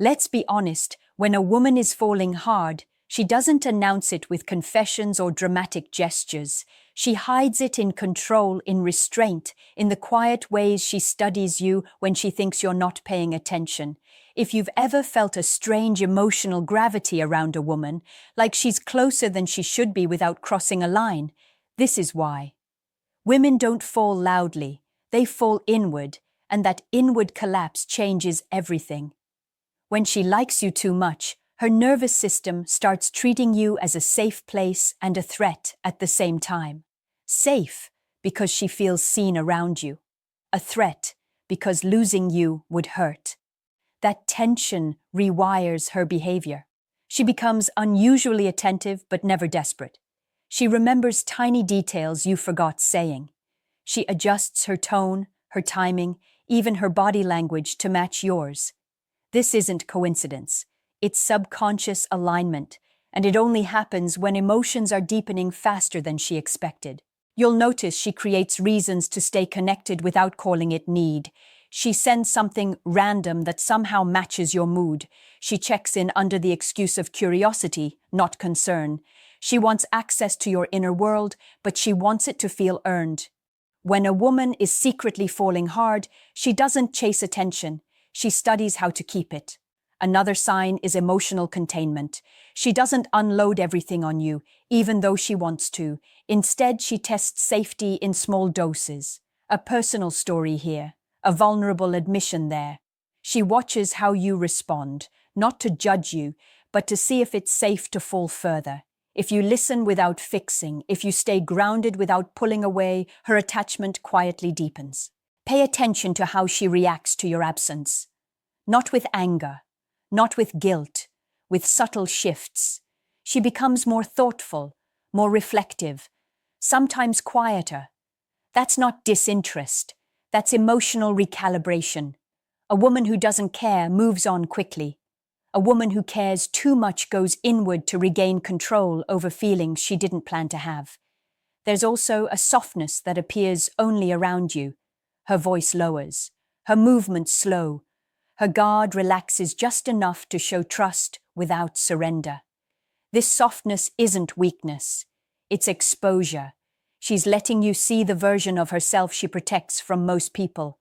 Let's be honest, when a woman is falling hard, she doesn't announce it with confessions or dramatic gestures. She hides it in control, in restraint, in the quiet ways she studies you when she thinks you're not paying attention. If you've ever felt a strange emotional gravity around a woman, like she's closer than she should be without crossing a line, this is why. Women don't fall loudly, they fall inward, and that inward collapse changes everything. When she likes you too much, her nervous system starts treating you as a safe place and a threat at the same time. Safe, because she feels seen around you. A threat, because losing you would hurt. That tension rewires her behavior. She becomes unusually attentive but never desperate. She remembers tiny details you forgot saying. She adjusts her tone, her timing, even her body language to match yours. This isn't coincidence. It's subconscious alignment, and it only happens when emotions are deepening faster than she expected. You'll notice she creates reasons to stay connected without calling it need. She sends something random that somehow matches your mood. She checks in under the excuse of curiosity, not concern. She wants access to your inner world, but she wants it to feel earned. When a woman is secretly falling hard, she doesn't chase attention. She studies how to keep it. Another sign is emotional containment. She doesn't unload everything on you, even though she wants to. Instead, she tests safety in small doses. A personal story here, a vulnerable admission there. She watches how you respond, not to judge you, but to see if it's safe to fall further. If you listen without fixing, if you stay grounded without pulling away, her attachment quietly deepens. Pay attention to how she reacts to your absence. Not with anger, not with guilt, with subtle shifts. She becomes more thoughtful, more reflective, sometimes quieter. That's not disinterest, that's emotional recalibration. A woman who doesn't care moves on quickly. A woman who cares too much goes inward to regain control over feelings she didn't plan to have. There's also a softness that appears only around you. Her voice lowers, her movements slow. Her guard relaxes just enough to show trust without surrender. This softness isn't weakness, it's exposure. She's letting you see the version of herself she protects from most people.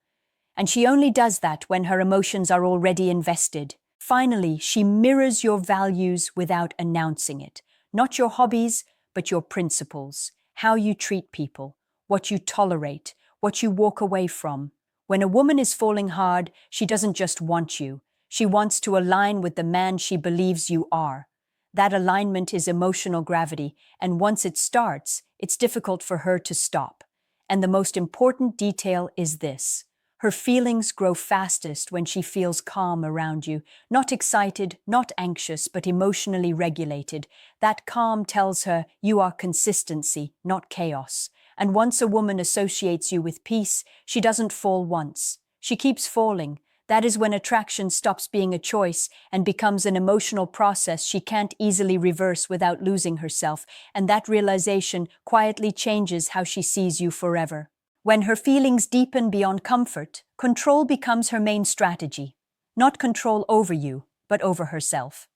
And she only does that when her emotions are already invested. Finally, she mirrors your values without announcing it. Not your hobbies, but your principles. How you treat people, what you tolerate, what you walk away from. When a woman is falling hard, she doesn't just want you. She wants to align with the man she believes you are. That alignment is emotional gravity, and once it starts, it's difficult for her to stop. And the most important detail is this. Her feelings grow fastest when she feels calm around you, not excited, not anxious, but emotionally regulated. That calm tells her you are consistency, not chaos. And once a woman associates you with peace, she doesn't fall once. She keeps falling. That is when attraction stops being a choice and becomes an emotional process she can't easily reverse without losing herself, and that realization quietly changes how she sees you forever. When her feelings deepen beyond comfort, control becomes her main strategy. Not control over you, but over herself.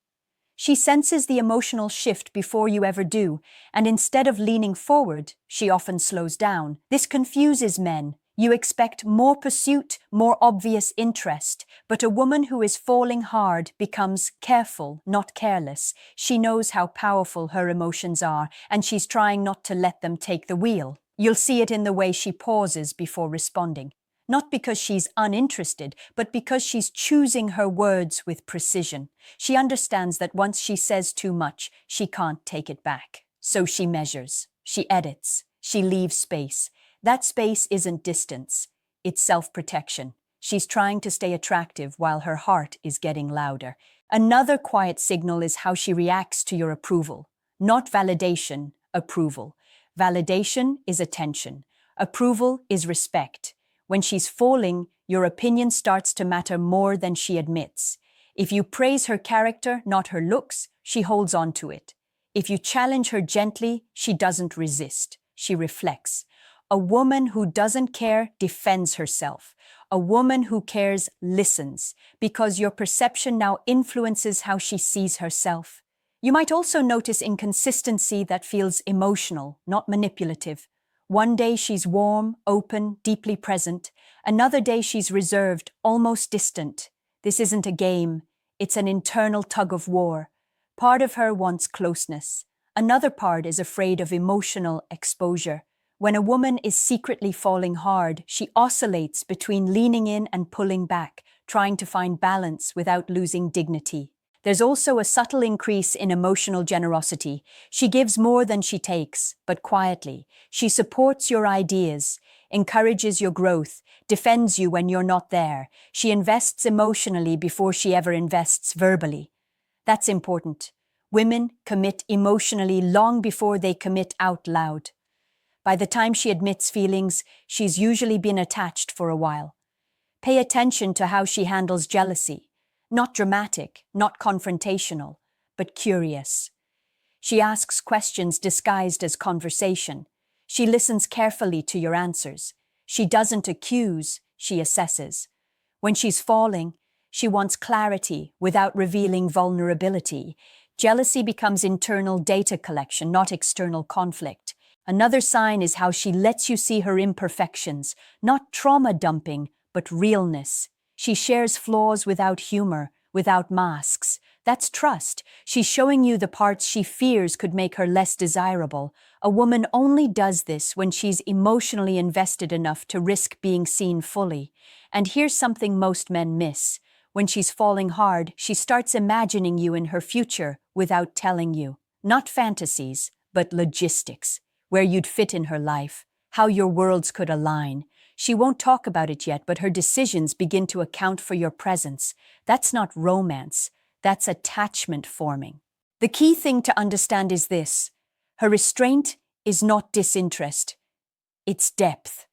She senses the emotional shift before you ever do, and instead of leaning forward, she often slows down. This confuses men. You expect more pursuit, more obvious interest, but a woman who is falling hard becomes careful, not careless. She knows how powerful her emotions are, and she's trying not to let them take the wheel. You'll see it in the way she pauses before responding. Not because she's uninterested, but because she's choosing her words with precision. She understands that once she says too much, she can't take it back. So she measures, she edits, she leaves space. That space isn't distance, it's self-protection. She's trying to stay attractive while her heart is getting louder. Another quiet signal is how she reacts to your approval. Not validation, approval. Validation is attention. Approval is respect. When she's falling, your opinion starts to matter more than she admits. If you praise her character, not her looks, she holds on to it. If you challenge her gently, she doesn't resist. She reflects. A woman who doesn't care defends herself. A woman who cares listens, because your perception now influences how she sees herself. You might also notice inconsistency that feels emotional, not manipulative. One day she's warm, open, deeply present. Another day she's reserved, almost distant. This isn't a game, it's an internal tug-of-war. Part of her wants closeness. Another part is afraid of emotional exposure. When a woman is secretly falling hard, she oscillates between leaning in and pulling back, trying to find balance without losing dignity. There's also a subtle increase in emotional generosity. She gives more than she takes, but quietly. She supports your ideas, encourages your growth, defends you when you're not there. She invests emotionally before she ever invests verbally. That's important. Women commit emotionally long before they commit out loud. By the time she admits feelings, she's usually been attached for a while. Pay attention to how she handles jealousy. Not dramatic, not confrontational, but curious. She asks questions disguised as conversation. She listens carefully to your answers. She doesn't accuse, she assesses. When she's falling, she wants clarity without revealing vulnerability. Jealousy becomes internal data collection, not external conflict. Another sign is how she lets you see her imperfections, not trauma dumping, but realness. She shares flaws without humor, without masks. That's trust. She's showing you the parts she fears could make her less desirable. A woman only does this when she's emotionally invested enough to risk being seen fully. And here's something most men miss. When she's falling hard, she starts imagining you in her future without telling you. Not fantasies, but logistics. Where you'd fit in her life, how your worlds could align. She won't talk about it yet, but her decisions begin to account for your presence. That's not romance, that's attachment forming. The key thing to understand is this: her restraint is not disinterest, it's depth.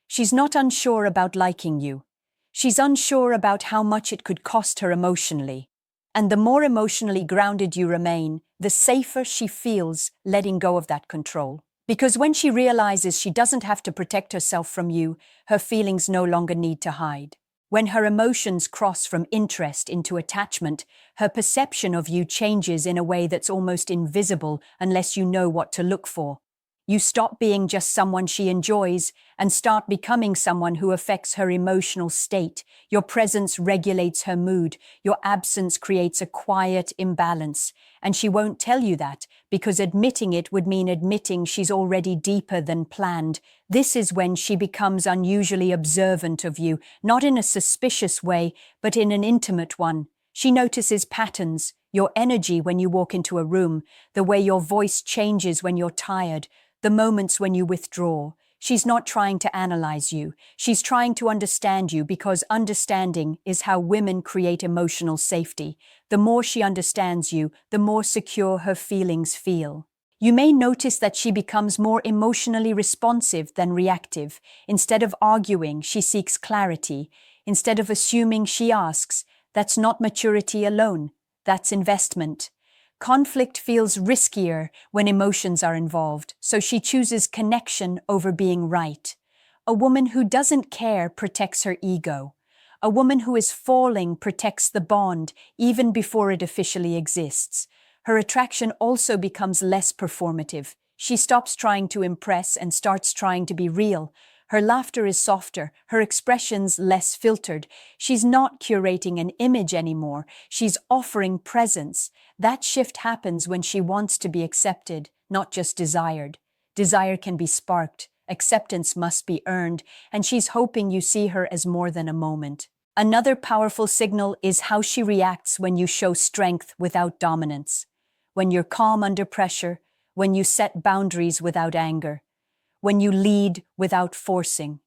She's not unsure about liking you. She's unsure about how much it could cost her emotionally. And the more emotionally grounded you remain, the safer she feels letting go of that control. Because when she realizes she doesn't have to protect herself from you, her feelings no longer need to hide. When her emotions cross from interest into attachment, her perception of you changes in a way that's almost invisible unless you know what to look for. You stop being just someone she enjoys and start becoming someone who affects her emotional state. Your presence regulates her mood. Your absence creates a quiet imbalance. And she won't tell you that, because admitting it would mean admitting she's already deeper than planned. This is when she becomes unusually observant of you, not in a suspicious way, but in an intimate one. She notices patterns, your energy when you walk into a room, the way your voice changes when you're tired, the moments when you withdraw. She's not trying to analyze you. She's trying to understand you, because understanding is how women create emotional safety. The more she understands you, the more secure her feelings feel. You may notice that she becomes more emotionally responsive than reactive. Instead of arguing, she seeks clarity. Instead of assuming, she asks. That's not maturity alone. That's investment. Conflict feels riskier when emotions are involved, so she chooses connection over being right. A woman who doesn't care protects her ego. A woman who is falling protects the bond even before it officially exists. Her attraction also becomes less performative. She stops trying to impress and starts trying to be real. Her laughter is softer, her expressions less filtered. She's not curating an image anymore, she's offering presence. That shift happens when she wants to be accepted, not just desired. Desire can be sparked, acceptance must be earned, and she's hoping you see her as more than a moment. Another powerful signal is how she reacts when you show strength without dominance. When you're calm under pressure, when you set boundaries without anger, when you lead without forcing.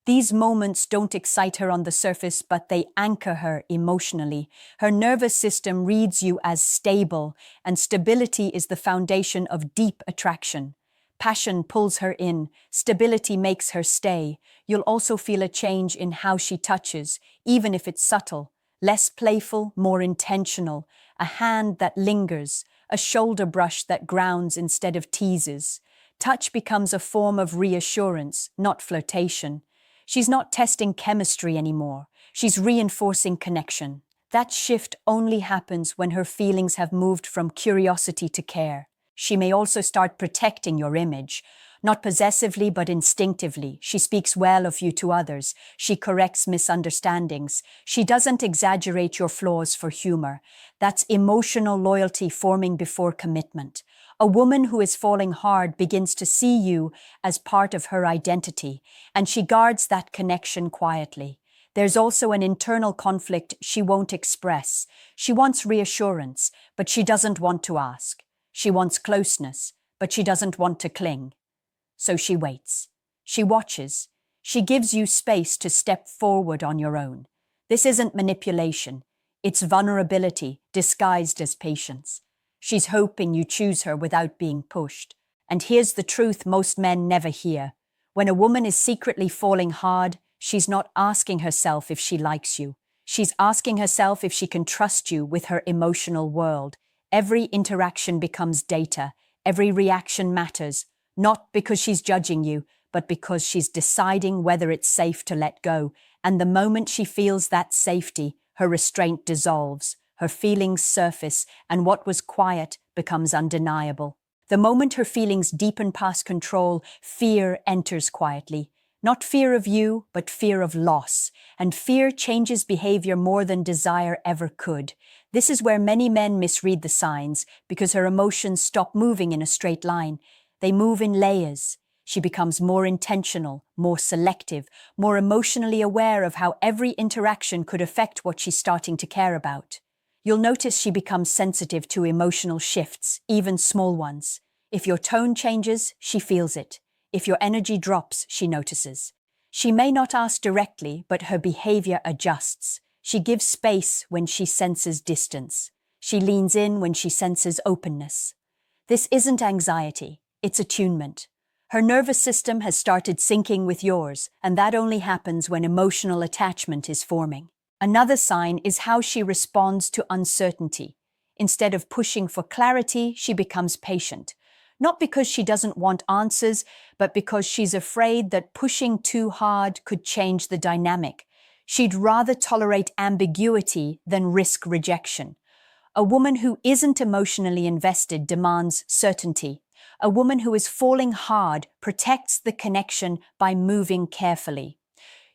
These moments don't excite her on the surface, but they anchor her emotionally. Her nervous system reads you as stable, and stability is the foundation of deep attraction. Passion pulls her in, stability makes her stay. You'll also feel a change in how she touches, even if it's subtle. Less playful, more intentional. A hand that lingers, a shoulder brush that grounds instead of teases. Touch becomes a form of reassurance, not flirtation. She's not testing chemistry anymore. She's reinforcing connection. That shift only happens when her feelings have moved from curiosity to care. She may also start protecting your image, not possessively but instinctively. She speaks well of you to others. She corrects misunderstandings. She doesn't exaggerate your flaws for humor. That's emotional loyalty forming before commitment. A woman who is falling hard begins to see you as part of her identity, and she guards that connection quietly. There's also an internal conflict she won't express. She wants reassurance, but she doesn't want to ask. She wants closeness, but she doesn't want to cling. So she waits. She watches. She gives you space to step forward on your own. This isn't manipulation. It's vulnerability disguised as patience. She's hoping you choose her without being pushed. And here's the truth most men never hear. When a woman is secretly falling hard, she's not asking herself if she likes you. She's asking herself if she can trust you with her emotional world. Every interaction becomes data. Every reaction matters, not because she's judging you, but because she's deciding whether it's safe to let go. And the moment she feels that safety, her restraint dissolves, her feelings surface, and what was quiet becomes undeniable. The moment her feelings deepen past control, fear enters quietly. Not fear of you, but fear of loss. And fear changes behavior more than desire ever could. This is where many men misread the signs, because her emotions stop moving in a straight line. They move in layers. She becomes more intentional, more selective, more emotionally aware of how every interaction could affect what she's starting to care about. You'll notice she becomes sensitive to emotional shifts, even small ones. If your tone changes, she feels it. If your energy drops, she notices. She may not ask directly, but her behavior adjusts. She gives space when she senses distance. She leans in when she senses openness. This isn't anxiety, it's attunement. Her nervous system has started syncing with yours, and that only happens when emotional attachment is forming. Another sign is how she responds to uncertainty. Instead of pushing for clarity, she becomes patient. Not because she doesn't want answers, but because she's afraid that pushing too hard could change the dynamic. She'd rather tolerate ambiguity than risk rejection. A woman who isn't emotionally invested demands certainty. A woman who is falling hard protects the connection by moving carefully.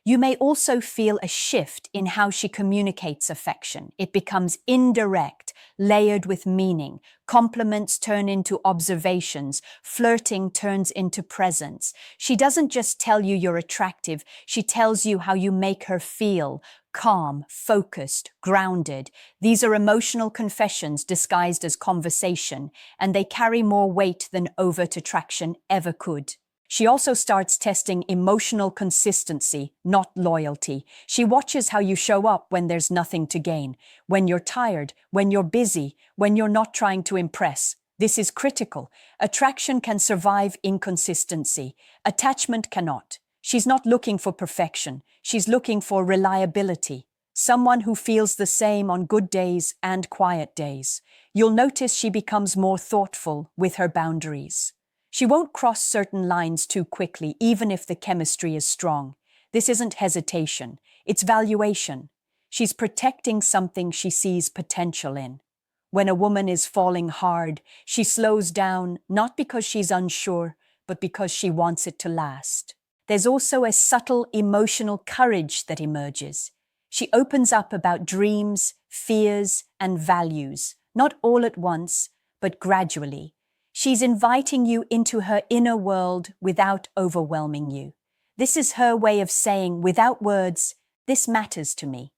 You may also feel a shift in how she communicates affection. It becomes indirect, layered with meaning. Compliments turn into observations. Flirting turns into presence. She doesn't just tell you you're attractive, she tells you how you make her feel. Calm, focused, grounded. These are emotional confessions disguised as conversation, and they carry more weight than overt attraction ever could. She also starts testing emotional consistency, not loyalty. She watches how you show up when there's nothing to gain, when you're tired, when you're busy, when you're not trying to impress. This is critical. Attraction can survive inconsistency. Attachment cannot. She's not looking for perfection. She's looking for reliability. Someone who feels the same on good days and quiet days. You'll notice she becomes more thoughtful with her boundaries. She won't cross certain lines too quickly, even if the chemistry is strong. This isn't hesitation, it's valuation. She's protecting something she sees potential in. When a woman is falling hard, she slows down, not because she's unsure, but because she wants it to last. There's also a subtle emotional courage that emerges. She opens up about dreams, fears, and values, not all at once, but gradually. She's inviting you into her inner world without overwhelming you. This is her way of saying, without words, this matters to me.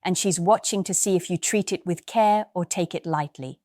And she's watching to see if you treat it with care or take it lightly.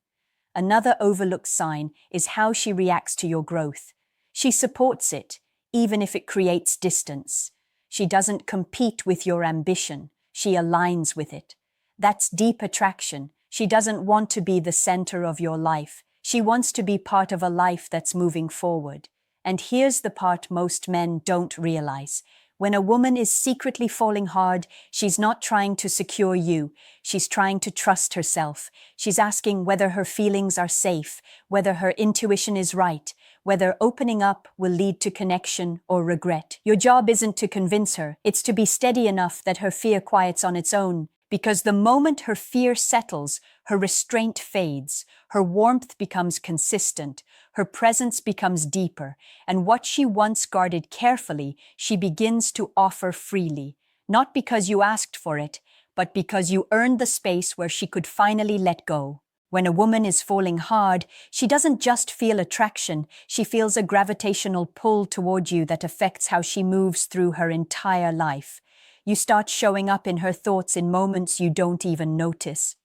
Another overlooked sign is how she reacts to your growth. She supports it, even if it creates distance. She doesn't compete with your ambition. She aligns with it. That's deep attraction. She doesn't want to be the center of your life. She wants to be part of a life that's moving forward. And here's the part most men don't realize. When a woman is secretly falling hard, she's not trying to secure you. She's trying to trust herself. She's asking whether her feelings are safe, whether her intuition is right, whether opening up will lead to connection or regret. Your job isn't to convince her, it's to be steady enough that her fear quiets on its own, because the moment her fear settles, her restraint fades, her warmth becomes consistent, her presence becomes deeper, and what she once guarded carefully, she begins to offer freely, not because you asked for it, but because you earned the space where she could finally let go. When a woman is falling hard, she doesn't just feel attraction, she feels a gravitational pull toward you that affects how she moves through her entire life. You start showing up in her thoughts in moments you don't even notice.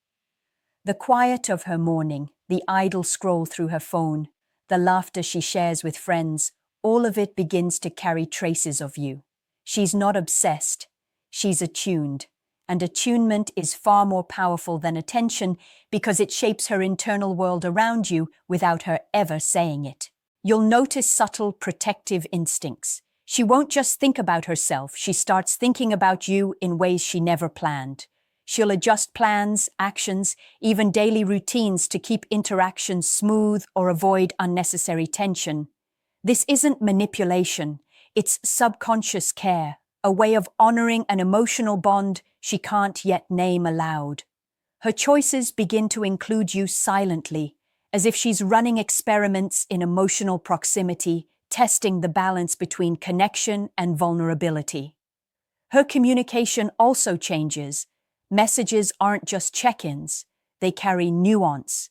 The quiet of her morning, the idle scroll through her phone, the laughter she shares with friends, all of it begins to carry traces of you. She's not obsessed, she's attuned. And attunement is far more powerful than attention because it shapes her internal world around you without her ever saying it. You'll notice subtle protective instincts. She won't just think about herself, she starts thinking about you in ways she never planned. She'll adjust plans, actions, even daily routines to keep interactions smooth or avoid unnecessary tension. This isn't manipulation, it's subconscious care, a way of honoring an emotional bond she can't yet name aloud. Her choices begin to include you silently, as if she's running experiments in emotional proximity, testing the balance between connection and vulnerability. Her communication also changes. Messages aren't just check-ins, they carry nuance.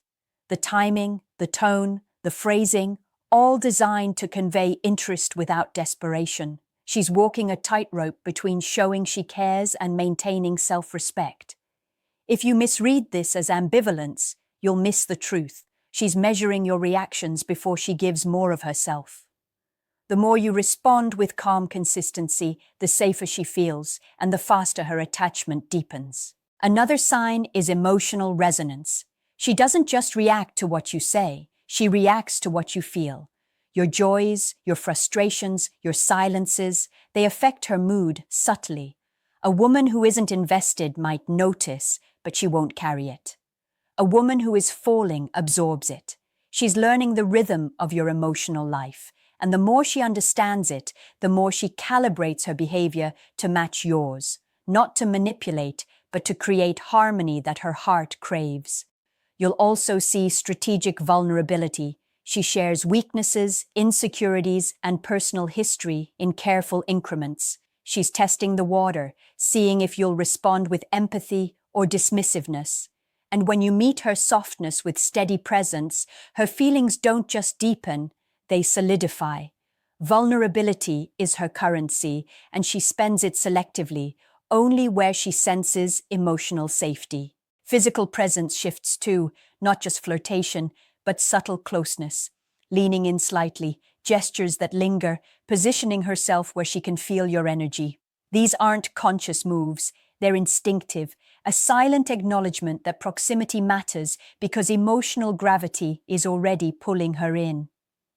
The timing, the tone, the phrasing, all designed to convey interest without desperation. She's walking a tightrope between showing she cares and maintaining self-respect. If you misread this as ambivalence, you'll miss the truth. She's measuring your reactions before she gives more of herself. The more you respond with calm consistency, the safer she feels, and the faster her attachment deepens. Another sign is emotional resonance. She doesn't just react to what you say, she reacts to what you feel. Your joys, your frustrations, your silences, they affect her mood subtly. A woman who isn't invested might notice, but she won't carry it. A woman who is falling absorbs it. She's learning the rhythm of your emotional life, and the more she understands it, the more she calibrates her behavior to match yours, not to manipulate, but to create harmony that her heart craves. You'll also see strategic vulnerability. She shares weaknesses, insecurities, and personal history in careful increments. She's testing the water, seeing if you'll respond with empathy or dismissiveness. And when you meet her softness with steady presence, her feelings don't just deepen, they solidify. Vulnerability is her currency, and she spends it selectively, only where she senses emotional safety. Physical presence shifts too, not just flirtation, but subtle closeness. Leaning in slightly, gestures that linger, positioning herself where she can feel your energy. These aren't conscious moves, they're instinctive, a silent acknowledgement that proximity matters because emotional gravity is already pulling her in.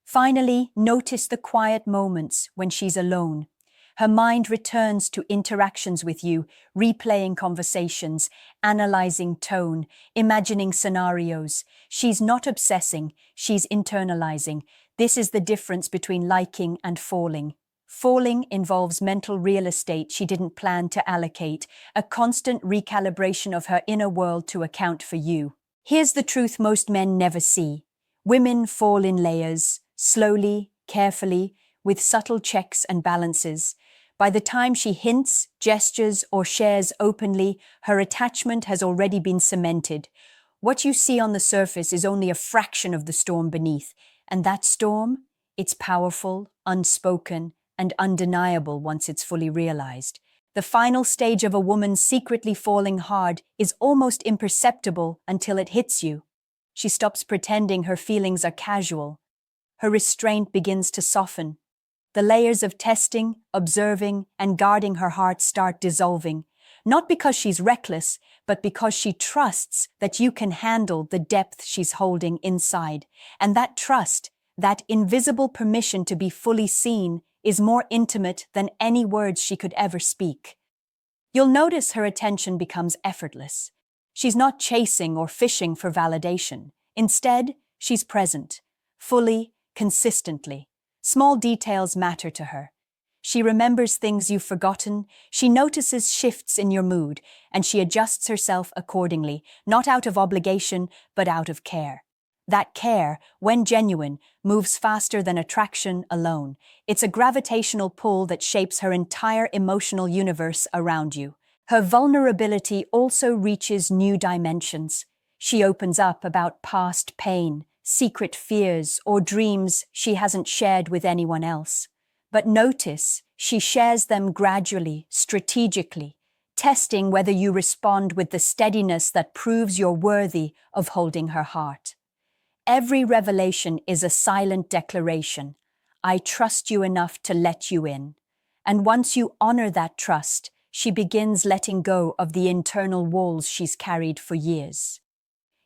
Finally, notice the quiet moments when she's alone. Her mind returns to interactions with you, replaying conversations, analyzing tone, imagining scenarios. She's not obsessing, she's internalizing. This is the difference between liking and falling. Falling involves mental real estate she didn't plan to allocate, a constant recalibration of her inner world to account for you. Here's the truth most men never see. Women fall in layers, slowly, carefully, with subtle checks and balances. By the time she hints, gestures, or shares openly, her attachment has already been cemented. What you see on the surface is only a fraction of the storm beneath, and that storm, it's powerful, unspoken, and undeniable once it's fully realized. The final stage of a woman secretly falling hard is almost imperceptible until it hits you. She stops pretending her feelings are casual. Her restraint begins to soften. The layers of testing, observing, and guarding her heart start dissolving, not because she's reckless, but because she trusts that you can handle the depth she's holding inside. And that trust, that invisible permission to be fully seen, is more intimate than any words she could ever speak. You'll notice her attention becomes effortless. She's not chasing or fishing for validation. Instead, she's present, fully, consistently. Small details matter to her. She remembers things you've forgotten, she notices shifts in your mood, and she adjusts herself accordingly, not out of obligation, but out of care. That care, when genuine, moves faster than attraction alone. It's a gravitational pull that shapes her entire emotional universe around you. Her vulnerability also reaches new dimensions. She opens up about past pain, secret fears, or dreams she hasn't shared with anyone else. But notice, she shares them gradually, strategically, testing whether you respond with the steadiness that proves you're worthy of holding her heart. Every revelation is a silent declaration. I trust you enough to let you in. And once you honor that trust, she begins letting go of the internal walls she's carried for years.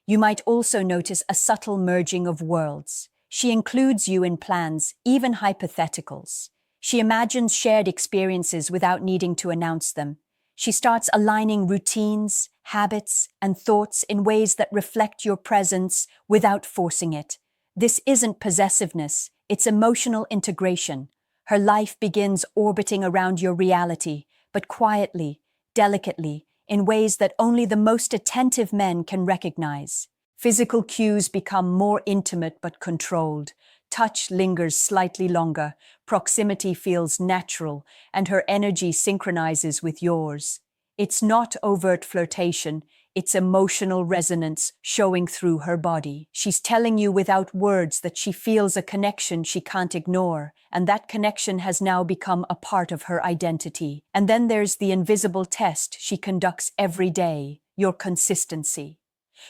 You might also notice a subtle merging of worlds. She includes you in plans, even hypotheticals. She imagines shared experiences without needing to announce them. She starts aligning routines, habits, and thoughts in ways that reflect your presence without forcing it. This isn't possessiveness, it's emotional integration. Her life begins orbiting around your reality, but quietly, delicately, in ways that only the most attentive men can recognize. Physical cues become more intimate but controlled. Touch lingers slightly longer, proximity feels natural, and her energy synchronizes with yours. It's not overt flirtation, it's emotional resonance showing through her body. She's telling you without words that she feels a connection she can't ignore, and that connection has now become a part of her identity. And then there's the invisible test she conducts every day, your consistency.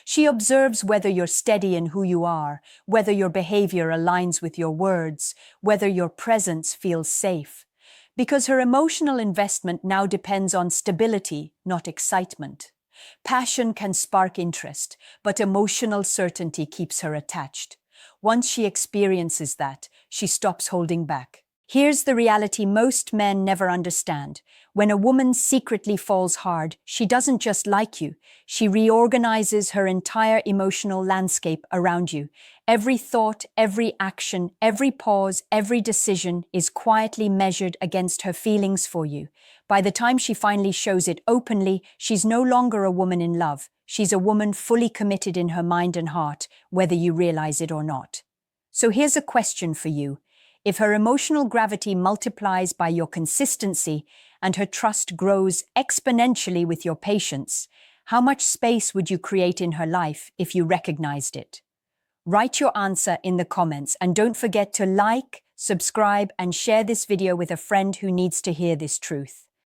She observes whether you're steady in who you are, whether your behavior aligns with your words, whether your presence feels safe. Because her emotional investment now depends on stability, not excitement. Passion can spark interest, but emotional certainty keeps her attached. Once she experiences that, she stops holding back. Here's the reality most men never understand. When a woman secretly falls hard, she doesn't just like you, she reorganizes her entire emotional landscape around you. Every thought, every action, every pause, every decision is quietly measured against her feelings for you. By the time she finally shows it openly, she's no longer a woman in love. She's a woman fully committed in her mind and heart, whether you realize it or not. So here's a question for you. If her emotional gravity multiplies by your consistency and her trust grows exponentially with your patience, how much space would you create in her life if you recognized it? Write your answer in the comments and don't forget to like, subscribe, and share this video with a friend who needs to hear this truth.